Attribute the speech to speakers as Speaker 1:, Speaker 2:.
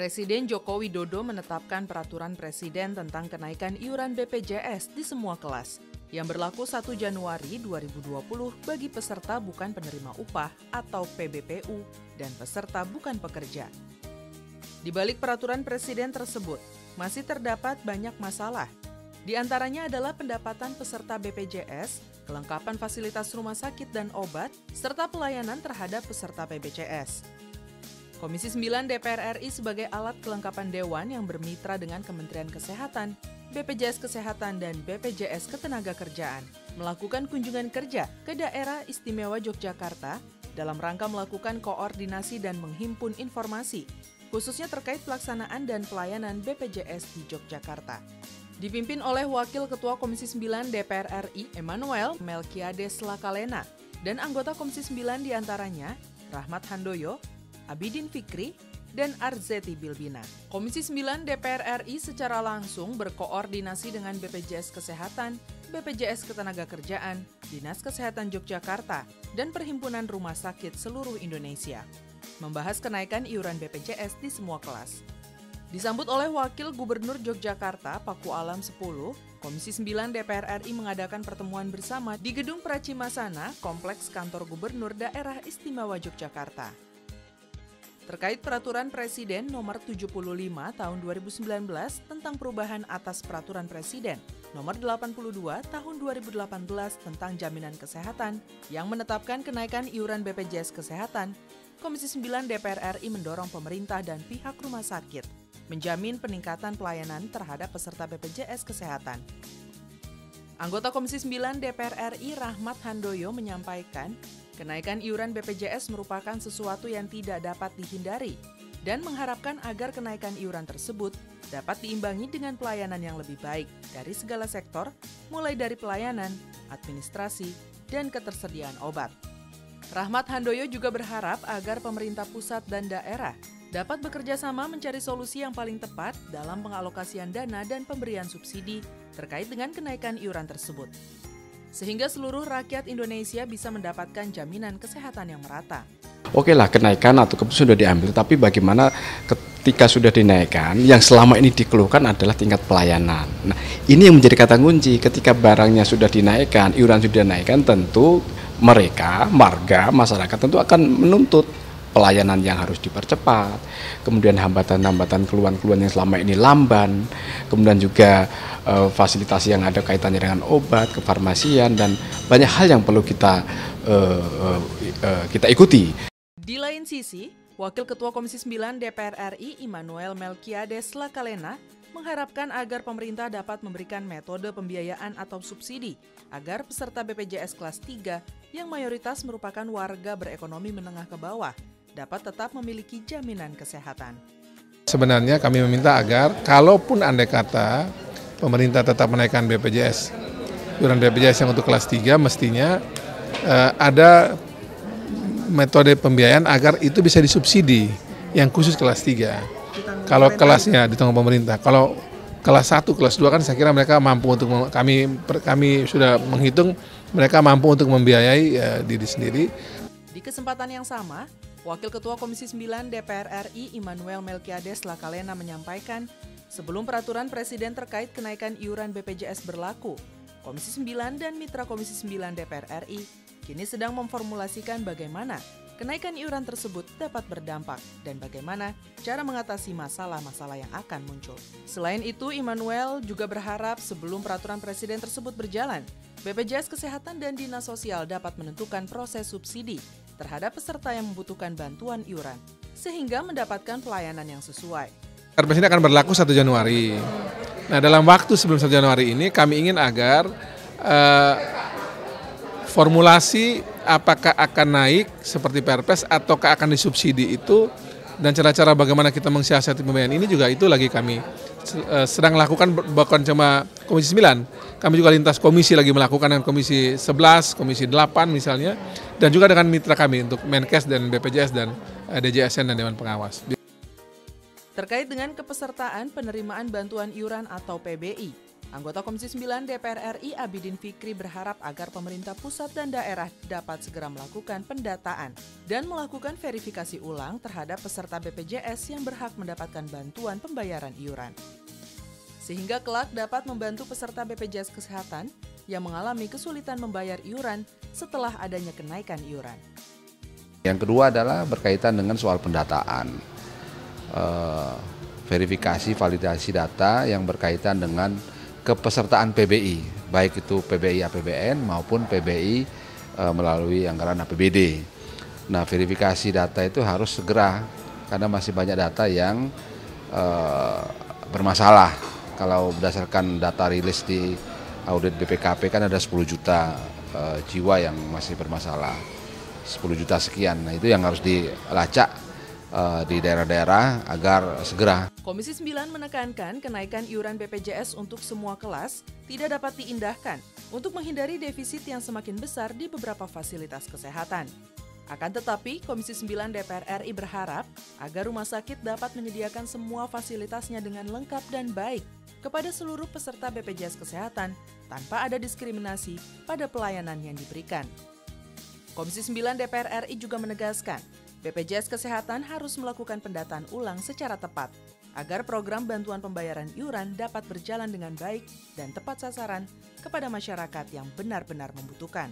Speaker 1: Presiden Joko Widodo menetapkan peraturan presiden tentang kenaikan iuran BPJS di semua kelas yang berlaku 1 Januari 2020 bagi peserta bukan penerima upah atau PBPU dan peserta bukan pekerja. Di balik peraturan presiden tersebut, masih terdapat banyak masalah. Di antaranya adalah pendapatan peserta BPJS, kelengkapan fasilitas rumah sakit dan obat, serta pelayanan terhadap peserta BPJS. Komisi 9 DPR RI sebagai alat kelengkapan Dewan yang bermitra dengan Kementerian Kesehatan, BPJS Kesehatan, dan BPJS Ketenagakerjaan melakukan kunjungan kerja ke daerah istimewa Yogyakarta dalam rangka melakukan koordinasi dan menghimpun informasi, khususnya terkait pelaksanaan dan pelayanan BPJS di Yogyakarta. Dipimpin oleh Wakil Ketua Komisi 9 DPR RI, Emmanuel Melkiades Lakalena, dan anggota Komisi 9 diantaranya Rahmat Handoyo, Abidin Fikri, dan Arzeti Bilbina. Komisi 9 DPR RI secara langsung berkoordinasi dengan BPJS Kesehatan, BPJS Ketenagakerjaan, Dinas Kesehatan Yogyakarta, dan Perhimpunan Rumah Sakit seluruh Indonesia, membahas kenaikan iuran BPJS di semua kelas. Disambut oleh Wakil Gubernur Yogyakarta, Paku Alam 10, Komisi 9 DPR RI mengadakan pertemuan bersama di Gedung Pracimasana, Kompleks Kantor Gubernur Daerah Istimewa Yogyakarta. Terkait Peraturan Presiden Nomor 75 Tahun 2019 tentang perubahan atas Peraturan Presiden Nomor 82 Tahun 2018 tentang Jaminan Kesehatan yang menetapkan kenaikan iuran BPJS Kesehatan, Komisi 9 DPR RI mendorong pemerintah dan pihak rumah sakit menjamin peningkatan pelayanan terhadap peserta BPJS Kesehatan. Anggota Komisi 9 DPR RI Rahmat Handoyo menyampaikan, kenaikan iuran BPJS merupakan sesuatu yang tidak dapat dihindari dan mengharapkan agar kenaikan iuran tersebut dapat diimbangi dengan pelayanan yang lebih baik dari segala sektor, mulai dari pelayanan, administrasi, dan ketersediaan obat. Rahmat Handoyo juga berharap agar pemerintah pusat dan daerah dapat bekerja sama mencari solusi yang paling tepat dalam pengalokasian dana dan pemberian subsidi terkait dengan kenaikan iuran tersebut, sehingga seluruh rakyat Indonesia bisa mendapatkan jaminan kesehatan yang merata.
Speaker 2: Oke lah, kenaikan atau keputusan sudah diambil, tapi bagaimana ketika sudah dinaikkan, yang selama ini dikeluhkan adalah tingkat pelayanan. Nah, ini yang menjadi kata kunci. Ketika barangnya sudah dinaikkan, iuran sudah dinaikkan, tentu mereka, warga, masyarakat tentu akan menuntut pelayanan yang harus dipercepat, kemudian hambatan-hambatan keluhan-keluhan yang selama ini lamban, kemudian juga fasilitas yang ada kaitannya dengan obat, kefarmasian, dan banyak hal yang perlu kita ikuti.
Speaker 1: Di lain sisi, Wakil Ketua Komisi 9 DPR RI Emmanuel Melkiades Lakalena mengharapkan agar pemerintah dapat memberikan metode pembiayaan atau subsidi agar peserta BPJS kelas 3 yang mayoritas merupakan warga berekonomi menengah ke bawah dapat tetap memiliki jaminan kesehatan.
Speaker 3: Sebenarnya kami meminta agar kalaupun andai kata pemerintah tetap menaikkan BPJS, iuran BPJS yang untuk kelas 3 mestinya ada metode pembiayaan agar itu bisa disubsidi yang khusus kelas 3. Kalau kelasnya ditanggung pemerintah, kalau kelas 1, kelas 2 kan saya kira mereka mampu untuk, kami sudah menghitung mereka mampu untuk membiayai diri sendiri.
Speaker 1: Di kesempatan yang sama, Wakil Ketua Komisi 9 DPR RI Emmanuel Melkiades Lakalena menyampaikan, sebelum peraturan Presiden terkait kenaikan iuran BPJS berlaku, Komisi 9 dan Mitra Komisi 9 DPR RI kini sedang memformulasikan bagaimana kenaikan iuran tersebut dapat berdampak dan bagaimana cara mengatasi masalah-masalah yang akan muncul. Selain itu, Emmanuel juga berharap sebelum peraturan Presiden tersebut berjalan, BPJS Kesehatan dan Dinas Sosial dapat menentukan proses subsidi terhadap peserta yang membutuhkan bantuan iuran, sehingga mendapatkan pelayanan yang sesuai.
Speaker 3: Perpres ini akan berlaku 1 Januari. Nah, dalam waktu sebelum 1 Januari ini kami ingin agar formulasi apakah akan naik seperti Perpres ataukah akan disubsidi itu, dan cara-cara bagaimana kita mensiasati pembiayaan ini juga itu lagi kami sedang lakukan, bukan cuma Komisi 9, kami juga lintas komisi lagi melakukan dengan Komisi 11, Komisi 8 misalnya, dan juga dengan mitra kami untuk Menkes dan BPJS dan DJSN dan Dewan Pengawas.
Speaker 1: Terkait dengan kepesertaan penerimaan bantuan iuran atau PBI, Anggota Komisi 9 DPR RI Abidin Fikri berharap agar pemerintah pusat dan daerah dapat segera melakukan pendataan dan melakukan verifikasi ulang terhadap peserta BPJS yang berhak mendapatkan bantuan pembayaran iuran. Sehingga kelak dapat membantu peserta BPJS Kesehatan yang mengalami kesulitan membayar iuran setelah adanya kenaikan iuran.
Speaker 4: Yang kedua adalah berkaitan dengan soal pendataan, verifikasi validasi data yang berkaitan dengan kepesertaan PBI, baik itu PBI APBN maupun PBI melalui anggaran APBD. Nah, verifikasi data itu harus segera karena masih banyak data yang bermasalah. Kalau berdasarkan data rilis di audit BPKP kan ada 10 juta jiwa yang masih bermasalah, 10 juta sekian. Nah, itu yang harus dilacak di daerah-daerah agar segera.
Speaker 1: Komisi 9 menekankan kenaikan iuran BPJS untuk semua kelas tidak dapat diindahkan untuk menghindari defisit yang semakin besar di beberapa fasilitas kesehatan. Akan tetapi, Komisi 9 DPR RI berharap agar rumah sakit dapat menyediakan semua fasilitasnya dengan lengkap dan baik kepada seluruh peserta BPJS Kesehatan tanpa ada diskriminasi pada pelayanan yang diberikan. Komisi 9 DPR RI juga menegaskan BPJS Kesehatan harus melakukan pendataan ulang secara tepat agar program bantuan pembayaran iuran dapat berjalan dengan baik dan tepat sasaran kepada masyarakat yang benar-benar membutuhkan.